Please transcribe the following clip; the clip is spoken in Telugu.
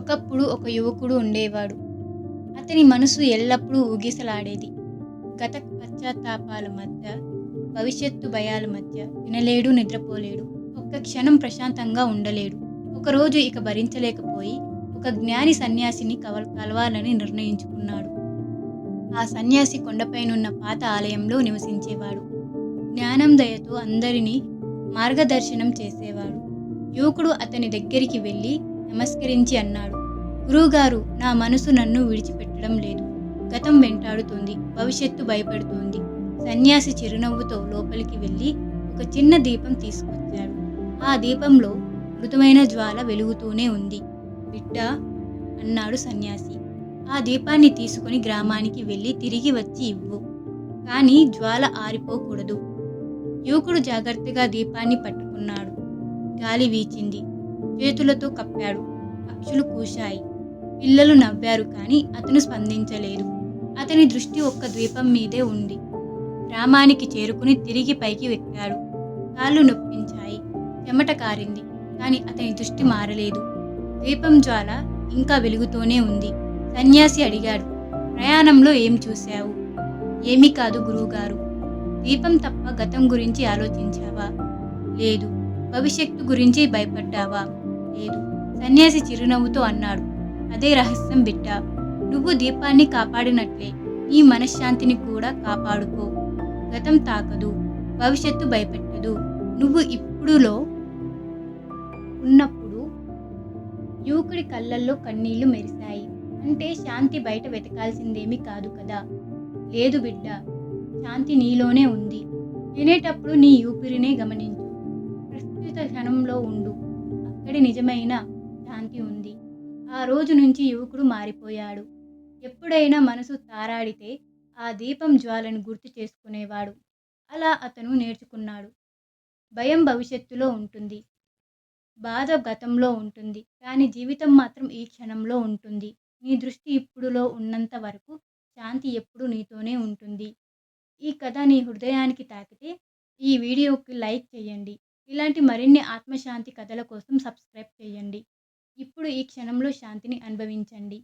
ఒకప్పుడు ఒక యువకుడు ఉండేవాడు. అతని మనసు ఎల్లప్పుడూ ఊగిసలాడేది. గత పశ్చాత్తాపాల మధ్య, భవిష్యత్తు భయాల మధ్య తినలేడు, నిద్రపోలేడు. ఒక్క క్షణం ప్రశాంతంగా ఉండలేడు. ఒకరోజు ఇక భరించలేకపోయి ఒక జ్ఞాని సన్యాసిని కలవాలని నిర్ణయించుకున్నాడు. ఆ సన్యాసి కొండపైనున్న పాత ఆలయంలో నివసించేవాడు. జ్ఞానం దయతో అందరినీ మార్గదర్శనం చేసేవాడు. యువకుడు అతని దగ్గరికి వెళ్ళి నమస్కరించి అన్నాడు, గురువుగారు, నా మనసు నన్ను విడిచిపెట్టడం లేదు. గతం వెంటాడుతోంది, భవిష్యత్తు భయపడుతోంది. సన్యాసి చిరునవ్వుతో లోపలికి వెళ్ళి ఒక చిన్న దీపం తీసుకొచ్చాడు. ఆ దీపంలో మృదువైన జ్వాల వెలుగుతూనే ఉంది. బిడ్డా, అన్నాడు సన్యాసి, ఆ దీపాన్ని తీసుకుని గ్రామానికి వెళ్ళి తిరిగి వచ్చి ఇవ్వు. కానీ జ్వాల ఆరిపోకూడదు. యువకుడు జాగ్రత్తగా దీపాన్ని పట్టుకున్నాడు. గాలి వీచింది. చేతులతో కప్పాడు. పక్షులు కూశాయి. పిల్లలు నవ్వారు, కానీ అతను స్పందించలేదు. అతని దృష్టి ఒక్క ద్వీపం మీదే ఉంది. గ్రామానికి చేరుకుని తిరిగి పైకి ఎక్కాడు. కాళ్ళు నొప్పించాయి. చెమట కారింది, కానీ అతని దృష్టి మారలేదు. దీపం జ్వాల ఇంకా వెలుగుతూనే ఉంది. సన్యాసి అడిగాడు, ప్రయాణంలో ఏం చూశావు? ఏమీ కాదు గురువుగారు. దీపం తప్ప గతం గురించి ఆలోచించావా? లేదు. భవిష్యత్తు గురించి భయపడ్డావా? లేదు. సన్యాసి చిరునవ్వుతో అన్నాడు, అదే రహస్యం బిడ్డా. నువ్వు దీపాన్ని కాపాడినట్లే నీ మనశ్శాంతిని కూడా కాపాడుకో. గతం తాకదు, భవిష్యత్తు భయపెట్టదు. నువ్వు ఇప్పుడులో ఉన్నప్పుడు. యువకుడి కళ్ళల్లో కన్నీళ్లు మెరిశాయి. అంటే శాంతి బయట వెతకాల్సిందేమీ కాదు కదా? లేదు బిడ్డా, శాంతి నీలోనే ఉంది. వినేటప్పుడు నీ ఊపిరినే గమనించు. ప్రస్తుత క్షణంలో ఉండు. అక్కడి నిజమైన శాంతి ఉంది. ఆ రోజు నుంచి యువకుడు మారిపోయాడు. ఎప్పుడైనా మనసు తారాడితే ఆ దీపం జ్వాలను గుర్తు చేసుకునేవాడు. అలా అతను నేర్చుకున్నాడు. భయం భవిష్యత్తులో ఉంటుంది, బాధ గతంలో ఉంటుంది, కానీ జీవితం మాత్రం ఈ క్షణంలో ఉంటుంది. నీ దృష్టి ఇప్పుడులో ఉన్నంత వరకు శాంతి ఎప్పుడూ నీతోనే ఉంటుంది. ఈ కథ నీ హృదయానికి తాకితే ఈ వీడియోకి లైక్ చేయండి. ఇలాంటి మరిన్ని ఆత్మశాంతి కథల కోసం సబ్స్క్రైబ్ చేయండి. ఇప్పుడు ఈ క్షణంలో శాంతిని అనుభవించండి.